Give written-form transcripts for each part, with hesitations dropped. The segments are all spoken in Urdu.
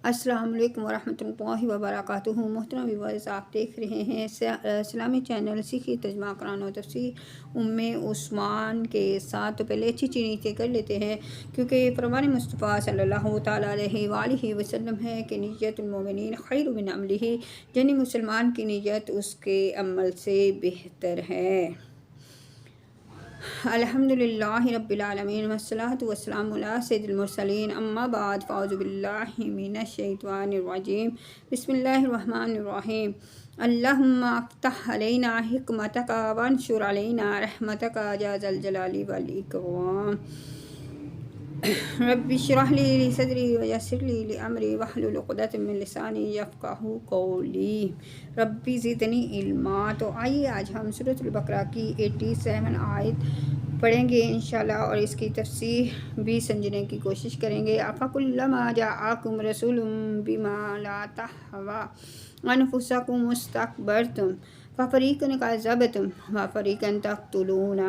السلام علیکم ورحمۃ اللہ وبرکاتہ۔ محترم ویورز، آپ دیکھ رہے ہیں اسلامی چینل سیکھی ترجمہ قرآن و تفسیر عثمان کے ساتھ۔ تو پہلے اچھی نیتیں کر لیتے ہیں، کیونکہ فرمان مصطفیٰ صلی اللہ تعالیٰ علیہ وآلہ وسلم ہے کہ نیت المومنین خیر من عملہ، یعنی مسلمان کی نیت اس کے عمل سے بہتر ہے۔ الحمدللہ رب العالمین والصلاة والسلام علی سید المرسلین، اما بعد، فاعوذ باللہ من الشیطان الرجیم، بسم اللہ الرحمن الرحیم۔ اللہم افتح علینا حکمتک وانشر علینا رحمتک یا ذا الجلال والاکرام۔ رب اشرح لی صدری ویسر لی امری واحلل عقدۃ من لسانی یفقہوا قولی، ربی زدنی علما۔ تو آئیے آج ہم سورۃ البقرہ کی 87 آیت پڑھیں گے انشاءاللہ، اور اس کی تفسیر بھی سمجھنے کی کوشش کریں گے۔ افکلما جاءکم رسول بما لا تہوی انفسکم استکبرتم ففریقا کذبتم وفریقا تقتلون۔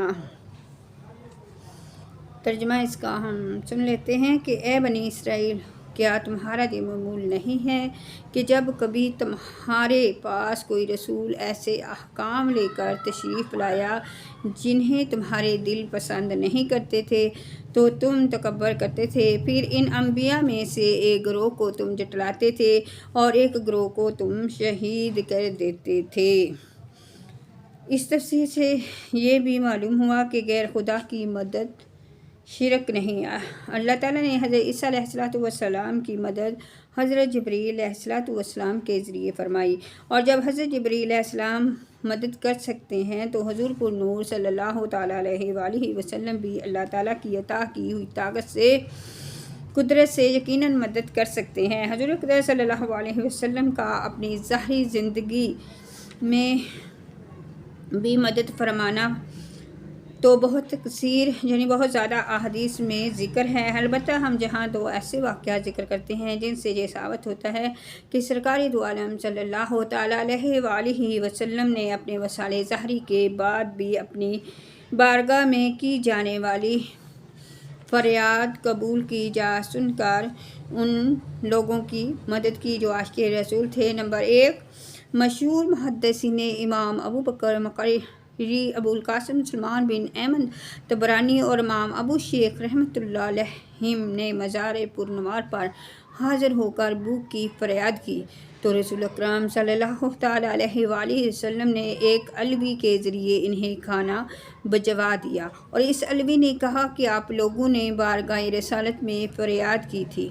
ترجمہ اس کا ہم سن لیتے ہیں کہ اے بنی اسرائیل، کیا تمہارا دل معمول نہیں ہے کہ جب کبھی تمہارے پاس کوئی رسول ایسے احکام لے کر تشریف لایا جنہیں تمہارے دل پسند نہیں کرتے تھے تو تم تکبر کرتے تھے، پھر ان انبیاء میں سے ایک گروہ کو تم جھٹلاتے تھے اور ایک گروہ کو تم شہید کر دیتے تھے۔ اس تفسیر سے یہ بھی معلوم ہوا کہ غیر خدا کی مدد شرک نہیں۔ اللہ تعالیٰ نے حضرت عیسیٰ علیہ السلام کی مدد حضرت جبرائیل علیہ السلام کے ذریعے فرمائی، اور جب حضرت جبرائیل علیہ السلام مدد کر سکتے ہیں تو حضور پر نور صلی اللہ تعالیٰ علیہ وآلہ وسلم بھی اللہ تعالیٰ کی عطا کی ہوئی طاقت سے، قدرت سے یقیناً مدد کر سکتے ہیں۔ حضور اقدس صلی اللہ علیہ وسلم کا اپنی ظاہری زندگی میں بھی مدد فرمانا تو بہت کثیر، یعنی بہت زیادہ احادیث میں ذکر ہے۔ البتہ ہم جہاں دو ایسے واقعات ذکر کرتے ہیں جن سے یہ ثابت ہوتا ہے کہ سرکار دو عالم صلی اللہ تعالیٰ علیہ وآلہ وسلم نے اپنے وسائل ظاہری کے بعد بھی اپنی بارگاہ میں کی جانے والی فریاد قبول کی جا سن کر ان لوگوں کی مدد کی جو عاشق رسول تھے۔ نمبر 1، مشہور محدثین امام ابو بکر مقری، ابو القاسم سلمان بن احمد طبرانی اور امام ابو شیخ رحمۃ اللہ علیہم نے مزار پرنوار پر حاضر ہو کر بھوک کی فریاد کی تو رسول اکرم صلی اللہ تعالیٰ علیہ وآلہ وسلم نے ایک علوی کے ذریعے انہیں کھانا بھجوا دیا، اور اس علوی نے کہا کہ آپ لوگوں نے بارگاہ رسالت میں فریاد کی تھی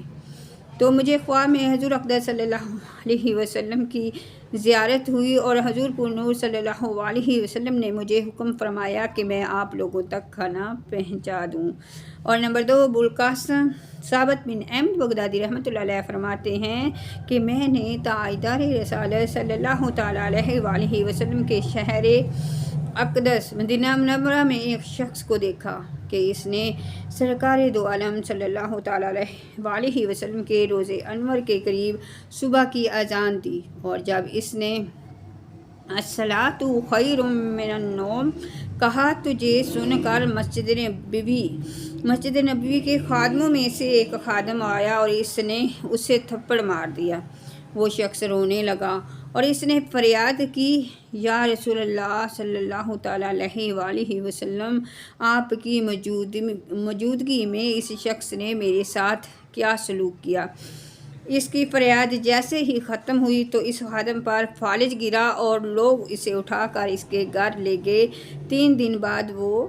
تو مجھے خواب میں حضور اقدس صلی اللہ علیہ وسلم کی زیارت ہوئی، اور حضور پر نور صلی اللہ علیہ وسلم نے مجھے حکم فرمایا کہ میں آپ لوگوں تک کھانا پہنچا دوں۔ اور نمبر 2، ابو القاسم ثابت بن احمد بغدادی رحمۃ اللہ علیہ فرماتے ہیں کہ میں نے تاجدار رسالت صلی اللہ تعالیٰ علیہ وآلہ وسلم کے شہر اقدس مدینہ منورہ میں ایک شخص کو دیکھا کہ اس نے سرکار دو عالم صلی اللہ تعالیٰ علیہ وآلہ وسلم کے روضہ انور کے قریب صبح کی اذان دی، اور جب اس نے الصلاۃ خیر من النوم کہا تو یہ سن کر مسجد نبوی کے خادموں میں سے ایک خادم آیا اور اس نے اسے تھپڑ مار دیا۔ وہ شخص رونے لگا اور اس نے فریاد کی، یا رسول اللہ صلی اللہ تعالیٰ علیہ وآلہ وسلم، آپ کی موجودگی میں اس شخص نے میرے ساتھ کیا سلوک کیا؟ اس کی فریاد جیسے ہی ختم ہوئی تو اس خادم پر فالج گرا اور لوگ اسے اٹھا کر اس کے گھر لے گئے۔ 3 دن بعد وہ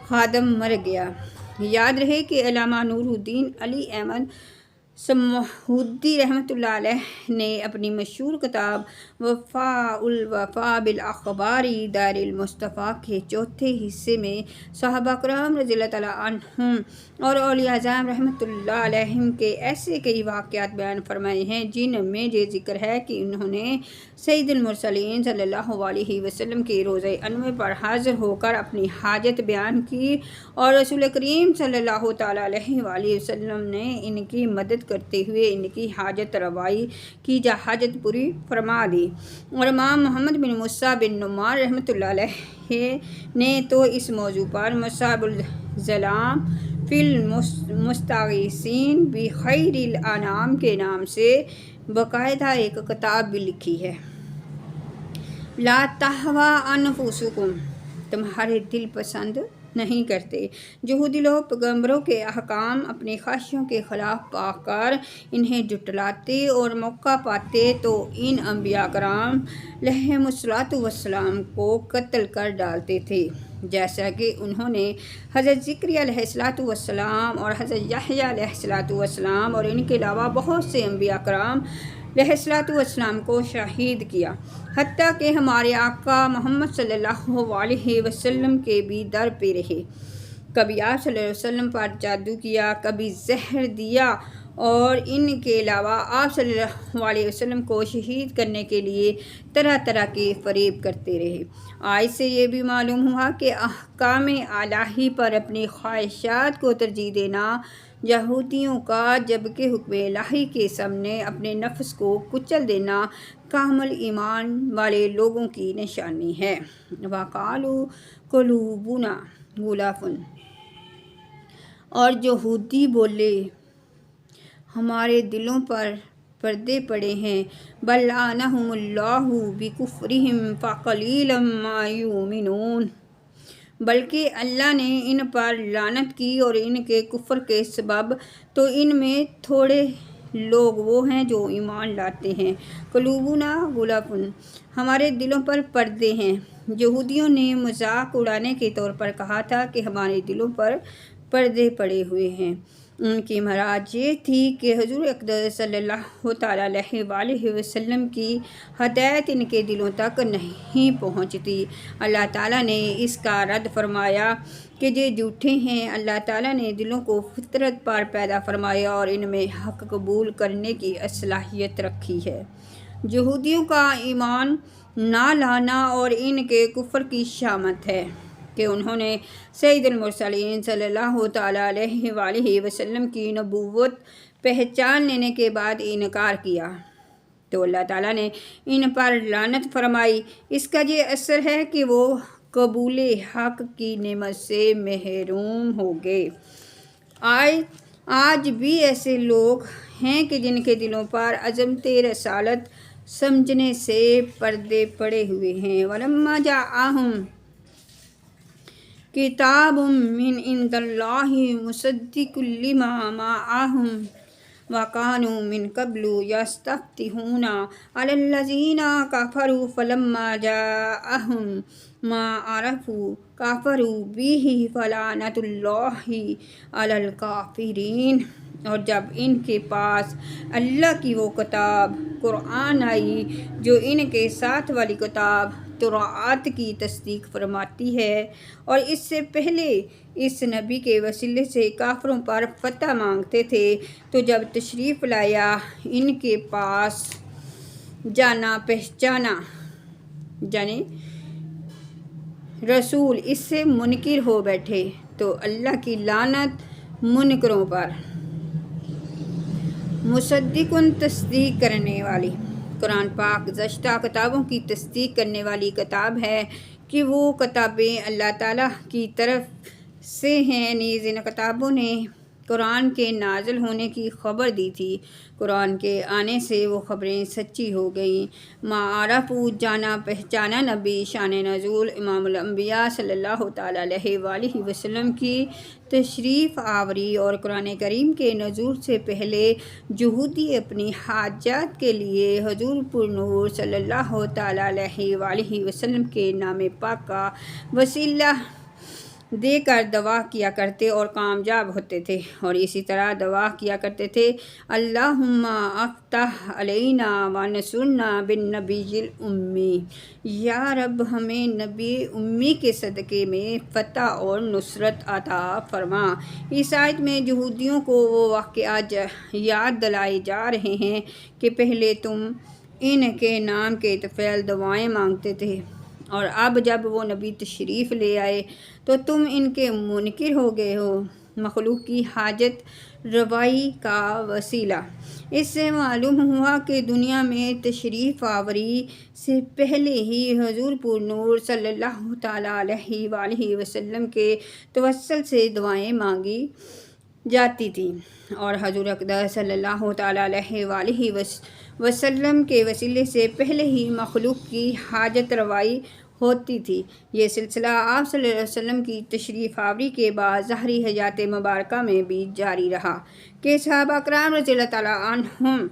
خادم مر گیا۔ یاد رہے کہ علامہ نور الدین علی احمد سمہودی رحمۃ اللہ علیہ نے اپنی مشہور کتاب وفاء بالاخبار دار المصطفیٰ کے 4تھے حصے میں صحابہ کرام رضی اللہ تعالیٰ عنہم اور اولیاء اعظام رحمۃ اللہ علیہم کے ایسے کئی واقعات بیان فرمائے ہیں جن میں یہ ذکر ہے کہ انہوں نے سید المرسلین صلی اللہ علیہ وسلم کے روضہ انور پر حاضر ہو کر اپنی حاجت بیان کی، اور رسول کریم صلی اللہ تعالیٰ علیہ وآلہ وسلم نے ان کی مدد کرتے ہوئے ان کی حاجت روائی کی حاجت پوری فرما دی۔ اور امام محمد بن موسیٰ بن نعمان رحمۃ اللہ علیہ نے تو اس موضوع پر مصعب الظلام فی المستغیثین بخیر الانام کے نام سے باقاعدہ ایک کتاب بھی لکھی ہے۔ لا تہوی انفسکم، تمہارے دل پسند نہیں کرتے۔ یہودی لوگ پیغمبروں کے احکام اپنی خواہشوں کے خلاف پا کر انہیں جھٹلاتے اور موقع پاتے تو ان انبیاء کرام علیہم السلام کو قتل کر ڈالتے تھے، جیسا کہ انہوں نے حضرت زکریا علیہ السلام اور حضرت یحییٰ علیہ السلام اور ان کے علاوہ بہت سے انبیاء کرام علیہ السلام کو شہید کیا، حتیٰ کہ ہمارے آقا محمد صلی اللہ علیہ وسلم کے بھی در پہ رہے۔ کبھی آپ صلی اللہ علیہ وسلم پر جادو کیا، کبھی زہر دیا، اور ان کے علاوہ آپ صلی اللہ علیہ وسلم کو شہید کرنے کے لیے طرح طرح کے فریب کرتے رہے۔ آیت سے یہ بھی معلوم ہوا کہ احکام الہی پر اپنی خواہشات کو ترجیح دینا یہودیوں کا، جبکہ حکم الہی کے سامنے اپنے نفس کو کچل دینا کامل ایمان والے لوگوں کی نشانی ہے۔ وَقَالُوا قُلُوبُنَا غُلَفٌ، اور یہودی بولے ہمارے دلوں پر پردے پڑے ہیں۔ بَل لَعَنَهُمُ اللَّهُ بِكُفْرِهِمْ فَقَلِيلًا مَا يُؤْمِنُونَ، بلکہ اللہ نے ان پر لعنت کی اور ان کے کفر کے سبب تو ان میں تھوڑے لوگ وہ ہیں جو ایمان لاتے ہیں۔ قلوبنا غلف، ہمارے دلوں پر پردے ہیں۔ یہودیوں نے مذاق اڑانے کے طور پر کہا تھا کہ ہمارے دلوں پر پردے پڑے ہوئے ہیں۔ ان کی مراد یہ تھی کہ حضور اقدس صلی اللہ تعالیٰ علیہ وآلہ وسلم کی ہدایت ان کے دلوں تک نہیں پہنچتی۔ اللہ تعالیٰ نے اس کا رد فرمایا کہ یہ جھوٹے ہیں۔ اللہ تعالیٰ نے دلوں کو فطرت پر پیدا فرمایا اور ان میں حق قبول کرنے کی صلاحیت رکھی ہے۔ یہودیوں کا ایمان نہ لانا اور ان کے کفر کی شامت ہے کہ انہوں نے سید المرسلین صلی اللہ تعالیٰ علیہ وآلہ وسلم کی نبوت پہچان لینے کے بعد انکار کیا، تو اللہ تعالیٰ نے ان پر لعنت فرمائی۔ اس کا یہ اثر ہے کہ وہ قبول حق کی نعمت سے محروم ہو گئے۔ آج بھی ایسے لوگ ہیں کہ جن کے دلوں پر عظمت رسالت سمجھنے سے پردے پڑے ہوئے ہیں۔ وَلَمَّا جَاءَهُمْ کتاب من عند اللہ مصدق لما معهم وكانوا من قبل يستفتحون على الذين كفروا فلما جاءهم ما عرفوا كفروا به فلعنة الله على الكافرين، اور جب ان کے پاس اللہ کی وہ کتاب قرآن آئی جو ان کے ساتھ والی کتاب توراۃ کی تصدیق فرماتی ہے، اور اس سے پہلے اس نبی کے وسیلے سے کافروں پر فتح مانگتے تھے، تو جب تشریف لایا ان کے پاس جانا پہچانا یعنی رسول، اس سے منکر ہو بیٹھے، تو اللہ کی لعنت منکروں پر۔ مصدقن، تصدیق کرنے والی، قرآن پاک گزشتہ کتابوں کی تصدیق کرنے والی کتاب ہے کہ وہ کتابیں اللہ تعالیٰ کی طرف سے ہیں۔ نیز ان کتابوں نے قرآن کے نازل ہونے کی خبر دی تھی، قرآن کے آنے سے وہ خبریں سچی ہو گئیں۔ معرفو، جانا پہچانا نبی، شان نزول امام الانبیاء صلی اللہ تعالیٰ علیہ وآلہ وسلم کی تشریف آوری، اور قرآن کریم کے نزول سے پہلے یہودی اپنی حاجات کے لیے حضور پر نور صلی اللہ تعالیٰ علیہ وآلہ وسلم کے نام پاک کا وسیلہ دے کر دعا کیا کرتے اور کامیاب ہوتے تھے، اور اسی طرح دعا کیا کرتے تھے اللہم افتح علینا ونصرنا بالنبی الامی، یا رب ہمیں نبی امی کے صدقے میں فتح اور نصرت عطا فرما۔ اس آیت میں یہودیوں کو وہ واقعات یاد دلائے جا رہے ہیں کہ پہلے تم ان کے نام کے طفیل دعائیں مانگتے تھے، اور اب جب وہ نبی تشریف لے آئے تو تم ان کے منکر ہو گئے ہو۔ مخلوق کی حاجت روائی کا وسیلہ۔ اس سے معلوم ہوا کہ دنیا میں تشریف آوری سے پہلے ہی حضور پر نور صلی اللہ تعالیٰ علیہ وآلہ وسلم کے توسل سے دعائیں مانگی جاتی تھیں اور حضور اقدس صلی اللہ تعالیٰ علیہ وآلہ وسلم کے وسیلے سے پہلے ہی مخلوق کی حاجت روائی ہوتی تھی۔ یہ سلسلہ آپ صلی اللہ علیہ وسلم کی تشریف آوری کے بعد ظاہری حیات مبارکہ میں بھی جاری رہا کہ صحابہ کرام رضی اللہ تعالیٰ عنہم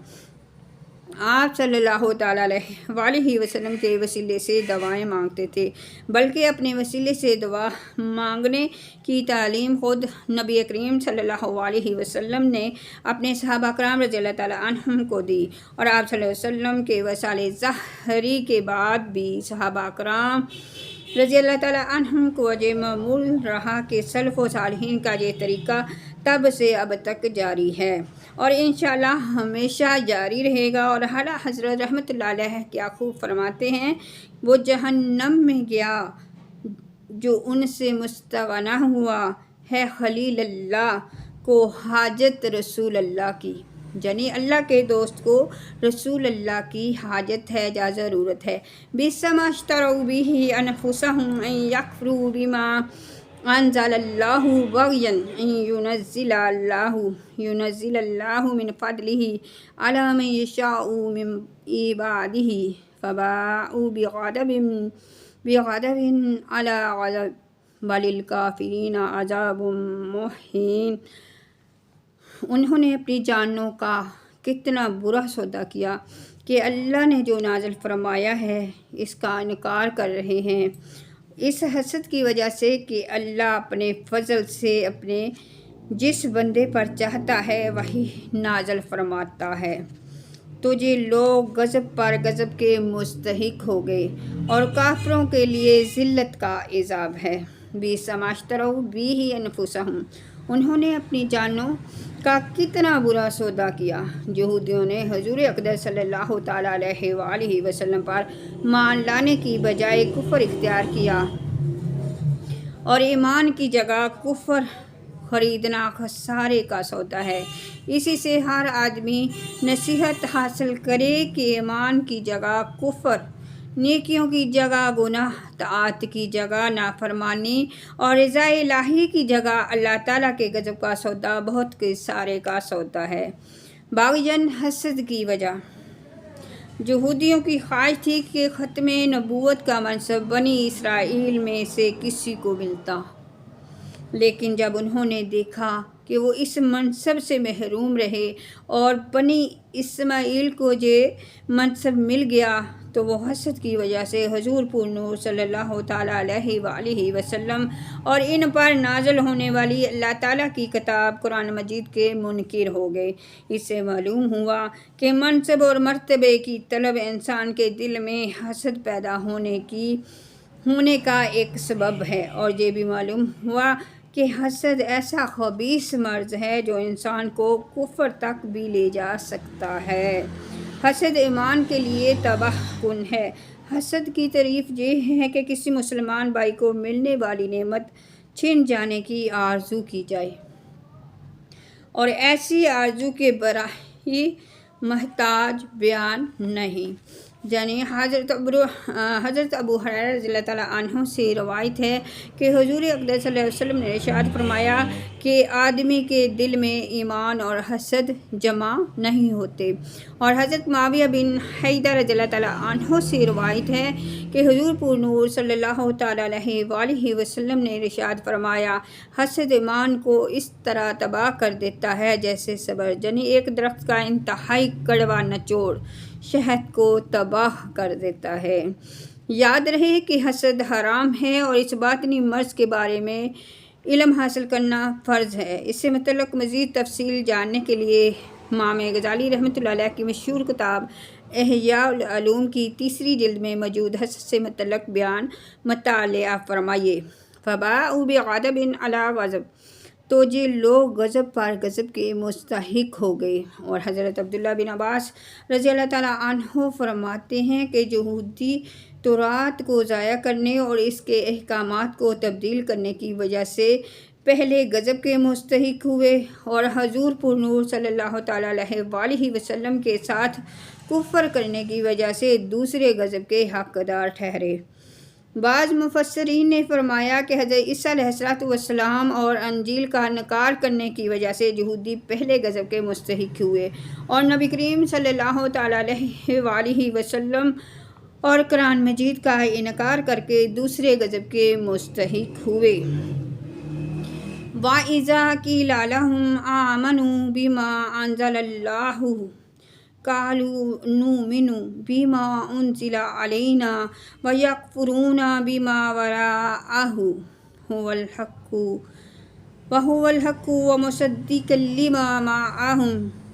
آپ صلی اللہ تعالیٰ علیہ وآلہ وسلم کے وسیلے سے دعائیں مانگتے تھے، بلکہ اپنے وسیلے سے دعا مانگنے کی تعلیم خود نبی کریم صلی اللہ علیہ وسلم نے اپنے صحابہ کرام رضی اللہ تعالیٰ عنہم کو دی، اور آپ صلی اللہ علیہ وسلم کے وصال ظاہری کے بعد بھی صحابہ کرام رضی اللہ تعالیٰ عنہم کو وجہ معمول رہا کہ سلف و صالحین کا یہ طریقہ تب سے اب تک جاری ہے اور انشاءاللہ ہمیشہ جاری رہے گا۔ اور اعلیٰ حضرت رحمۃ اللہ علیہ کیا خوب فرماتے ہیں، وہ جہنم میں گیا جو ان سے مستغنی ہوا ہے خلیل اللہ کو حاجت رسول اللہ کی، یعنی اللہ کے دوست کو رسول اللہ کی حاجت ہے یا ضرورت ہے۔ بئس ما اشتروا به انفسهم ان یکفروا بما انزل اللہ بغیا ان ينزل اللہ من فضلہ علی من یشاء من عبادہ فباءوا بغضب علی غضب وللکافرین عذاب مہین۔ انہوں نے اپنی جانوں کا کتنا برا سودا کیا کہ اللہ نے جو نازل فرمایا ہے اس کا انکار کر رہے ہیں، اس حسد کی وجہ سے کہ اللہ اپنے فضل سے اپنے جس بندے پر چاہتا ہے وہی نازل فرماتا ہے، تو یہ لوگ غضب پر غضب کے مستحق ہو گئے اور کافروں کے لیے ذلت کا عذاب ہے۔ بئس ما اشتروا بہ انفسہم، انہوں نے اپنی جانوں کا کتنا برا سودا کیا۔ یہودیوں نے حضور اقدس صلی اللہ تعالیٰ علیہ وآلہ وسلم پر مان لانے کی بجائے کفر اختیار کیا اور ایمان کی جگہ کفر خریدنا خسارے کا سودا ہے۔ اسی سے ہر آدمی نصیحت حاصل کرے کہ ایمان کی جگہ کفر، نیکیوں کی جگہ گناہ، طاعت کی جگہ نافرمانی اور رضا الہی کی جگہ اللہ تعالیٰ کے غضب کا سودا بہت خسارے کا سودا ہے۔ باغین حسد کی وجہ یہودیوں کی خواہش تھی کہ ختم نبوت کا منصب بنی اسرائیل میں سے کسی کو ملتا، لیکن جب انہوں نے دیکھا کہ وہ اس منصب سے محروم رہے اور بنی اسماعیل کو یہ منصب مل گیا تو وہ حسد کی وجہ سے حضور پر نور صلی اللہ تعالیٰ علیہ وآلہ وسلم اور ان پر نازل ہونے والی اللہ تعالیٰ کی کتاب قرآن مجید کے منکر ہو گئے۔ اس سے معلوم ہوا کہ منصب اور مرتبے کی طلب انسان کے دل میں حسد پیدا ہونے کا ایک سبب ہے، اور یہ بھی معلوم ہوا کہ حسد ایسا خبیث مرض ہے جو انسان کو کفر تک بھی لے جا سکتا ہے۔ حسد ایمان کے لیے تباہ کن ہے۔ حسد کی تعریف یہ ہے کہ کسی مسلمان بھائی کو ملنے والی نعمت چھن جانے کی آرزو کی جائے، اور ایسی آرزو کے برائے محتاج بیان نہیں۔ یعنی حضرت ابو ہریرہ رضی اللہ تعالیٰ عنہ سے روایت ہے کہ حضور اقدس صلی اللہ علیہ وسلم نے ارشاد فرمایا کہ آدمی کے دل میں ایمان اور حسد جمع نہیں ہوتے، اور حضرت معاویہ بن حیدہ رضی اللہ تعالیٰ عنہ سے روایت ہے کہ حضور پر نور صلی اللہ تعالیٰ علیہ وآلہ وسلم نے ارشاد فرمایا، حسد ایمان کو اس طرح تباہ کر دیتا ہے جیسے صبر، یعنی ایک درخت کا انتہائی کڑوا نچوڑ شہد کو تباہ کر دیتا ہے۔ یاد رہے کہ حسد حرام ہے اور اس باطنی مرض کے بارے میں علم حاصل کرنا فرض ہے۔ اس سے متعلق مزید تفصیل جاننے کے لیے امام غزالی رحمۃ اللہ علیہ کی مشہور کتاب احیاء العلوم کی 3 جلد میں موجود حسد سے متعلق بیان مطالعہ فرمائیے۔ فباءوا بغضب علی غضب، تو یہ لوگ غضب پر غضب کے مستحق ہو گئے۔ اور حضرت عبداللہ بن عباس رضی اللہ تعالیٰ عنہ فرماتے ہیں کہ یہودی تورات کو ضائع کرنے اور اس کے احکامات کو تبدیل کرنے کی وجہ سے پہلے غضب کے مستحق ہوئے اور حضور پر نور صلی اللہ تعالیٰ علیہ وآلہ وسلم کے ساتھ کفر کرنے کی وجہ سے دوسرے غضب کے حقدار ٹھہرے۔ بعض مفسرین نے فرمایا کہ حضرت عیسیٰ علیہ السلام اور انجیل کا انکار کرنے کی وجہ سے یہودی پہلے غضب کے مستحق ہوئے اور نبی کریم صلی اللہ تعالیٰ علیہ وآلہ وسلم اور قرآن مجید کا انکار کر کے دوسرے غضب کے مستحق ہوئے۔ وَإِذَا قِيلَ لَهُمْ آمَنُوا بِمَا أَنزَلَ اللَّهُ قَالُوا نُؤْمِنُ بِمَا أُنزِلَ عَلَيْنَا وَيَكْفُرُونَ بِمَا وَرَاءَهُ وَهُوَ الْحَقُّ وَمُصَدِّقًا لِمَا مَعَهُمْ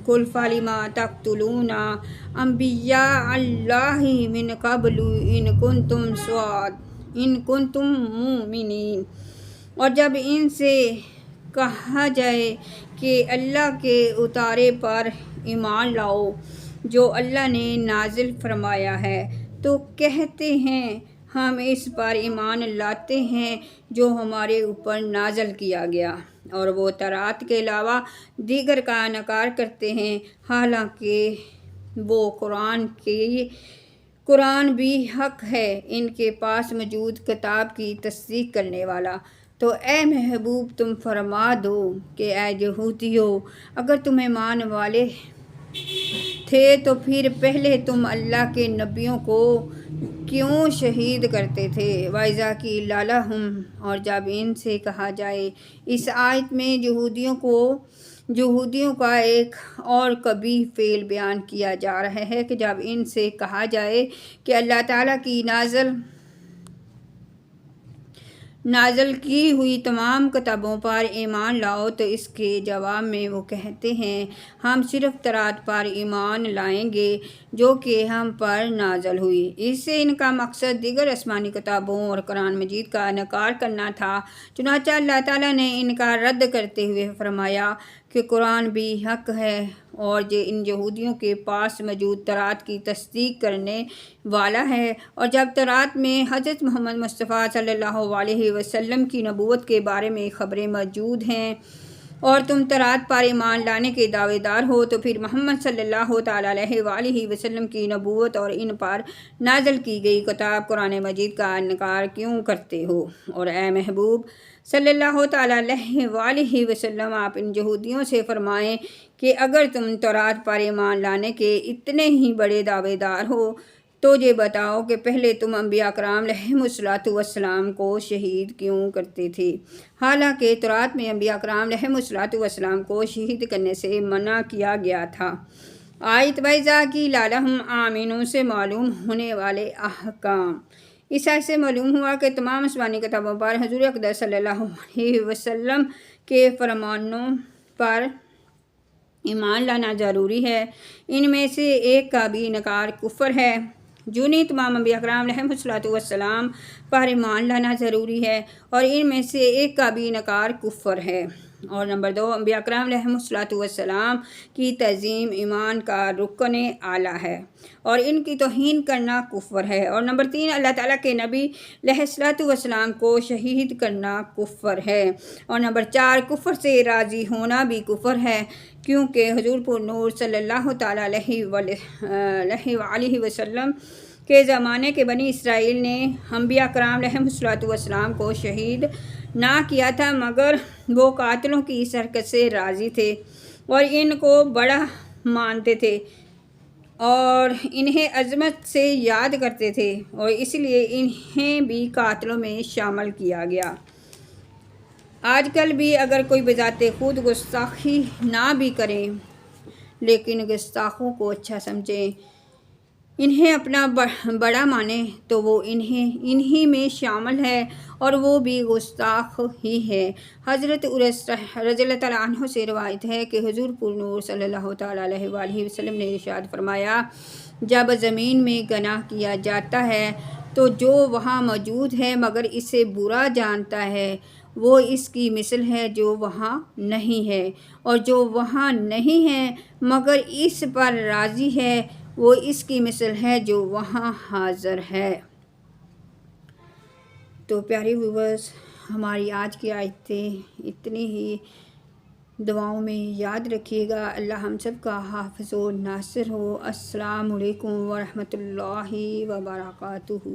قُلْ فَلِمَ تَقْتُلُونَ أَنْبِيَاءَ اللَّهِ مِنْ قَبْلُ إِن كُنتُم مُؤْمِنِينَ۔ اور جب ان سے کہا جائے کہ اللہ کے اتارے پر ایمان لاؤ جو اللہ نے نازل فرمایا ہے تو کہتے ہیں ہم اس پر ایمان لاتے ہیں جو ہمارے اوپر نازل کیا گیا، اور وہ تورات کے علاوہ دیگر کا انکار کرتے ہیں، حالانکہ وہ قرآن بھی حق ہے، ان کے پاس موجود کتاب کی تصدیق کرنے والا۔ تو اے محبوب تم فرما دو کہ اے یہودیو، اگر تم ایمان والے تھے تو پھر پہلے تم اللہ کے نبیوں کو کیوں شہید کرتے تھے؟ وَإِذَا قِيلَ لَهُمْ، اور جب ان سے کہا جائے۔ اس آیت میں یہودیوں کا ایک اور قبیح فعل بیان کیا جا رہا ہے کہ جب ان سے کہا جائے کہ اللہ تعالیٰ کی نازل کی ہوئی تمام کتابوں پر ایمان لاؤ تو اس کے جواب میں وہ کہتے ہیں ہم صرف تورات پر ایمان لائیں گے جو کہ ہم پر نازل ہوئی۔ اس سے ان کا مقصد دیگر آسمانی کتابوں اور قرآن مجید کا انکار کرنا تھا۔ چنانچہ اللہ تعالیٰ نے ان کا رد کرتے ہوئے فرمایا کہ قرآن بھی حق ہے اور ان یہودیوں کے پاس موجود تورات کی تصدیق کرنے والا ہے، اور جب تورات میں حضرت محمد مصطفیٰ صلی اللہ علیہ وسلم کی نبوت کے بارے میں خبریں موجود ہیں اور تم تورات پر ایمان لانے کے دعوے دار ہو تو پھر محمد صلی اللہ تعالیٰ علیہ وآلہ وسلم کی نبوت اور ان پر نازل کی گئی کتاب قرآن مجید کا انکار کیوں کرتے ہو؟ اور اے محبوب صلی اللہ تعالیٰ علیہ وآلہ وسلم، آپ ان یہودیوں سے فرمائیں کہ اگر تم تورات پر ایمان لانے کے اتنے ہی بڑے دعوے دار ہو تو یہ بتاؤ کہ پہلے تم انبیاء کرام علیہم السلام کو شہید کیوں کرتے تھے، حالانکہ تورات میں انبیاء کرام علیہم السلام کو شہید کرنے سے منع کیا گیا تھا۔ آیت وَإِذَا قِيلَ لَهُمْ آمِنُوا سے معلوم ہونے والے احکام۔ اس آیت سے معلوم ہوا کہ تمام آسمانی کتابوں پر حضور اقدس صلی اللہ علیہ وسلم کے فرمانوں پر ایمان لانا ضروری ہے۔ ان میں سے ایک کا بھی انکار کفر ہے۔ جونی تمام انبیاء کرام علیہم السلام پر ایمان لانا ضروری ہے اور ان میں سے ایک کا بھی انکار کفر ہے۔ اور نمبر 2، انبیاء کرام علیہم السلام کی تعظیم ایمان کا رکن اعلیٰ ہے اور ان کی توہین کرنا کفر ہے۔ اور نمبر 3، اللہ تعالیٰ کے نبی علیہ السلام کو شہید کرنا کفر ہے۔ اور نمبر 4، کفر سے راضی ہونا بھی کفر ہے، کیونکہ حضور پر نور صلی اللہ تعالیٰ علیہ وآلہ وسلم کے زمانے کے بنی اسرائیل نے انبیاء کرام علیہم السلام کو شہید نہ کیا تھا، مگر وہ قاتلوں کی اس حرکت سے راضی تھے اور ان کو بڑا مانتے تھے اور انہیں عظمت سے یاد کرتے تھے، اور اس لیے انہیں بھی قاتلوں میں شامل کیا گیا۔ آج کل بھی اگر کوئی بذات خود گستاخی نہ بھی کرے لیکن گستاخوں کو اچھا سمجھے، انہیں اپنا بڑا مانے تو وہ انہی میں شامل ہے اور وہ بھی گستاخ ہی ہے۔ حضرت انس رضی اللہ تعالیٰ عنہ سے روایت ہے کہ حضور پر نور صلی اللہ تعالیٰ علیہ وآلہ وسلم نے ارشاد فرمایا، جب زمین میں گناہ کیا جاتا ہے تو جو وہاں موجود ہے مگر اسے برا جانتا ہے وہ اس کی مثل ہے جو وہاں نہیں ہے، اور جو وہاں نہیں ہے مگر اس پر راضی ہے وہ اس کی مثل ہے جو وہاں حاضر ہے۔ تو پیارے ویورز، ہماری آج کی آیتیں اتنی ہی دعاؤں میں یاد رکھیے گا۔ اللہ ہم سب کا حافظ و ناصر ہو۔ السلام علیکم ورحمۃ اللہ وبرکاتہ۔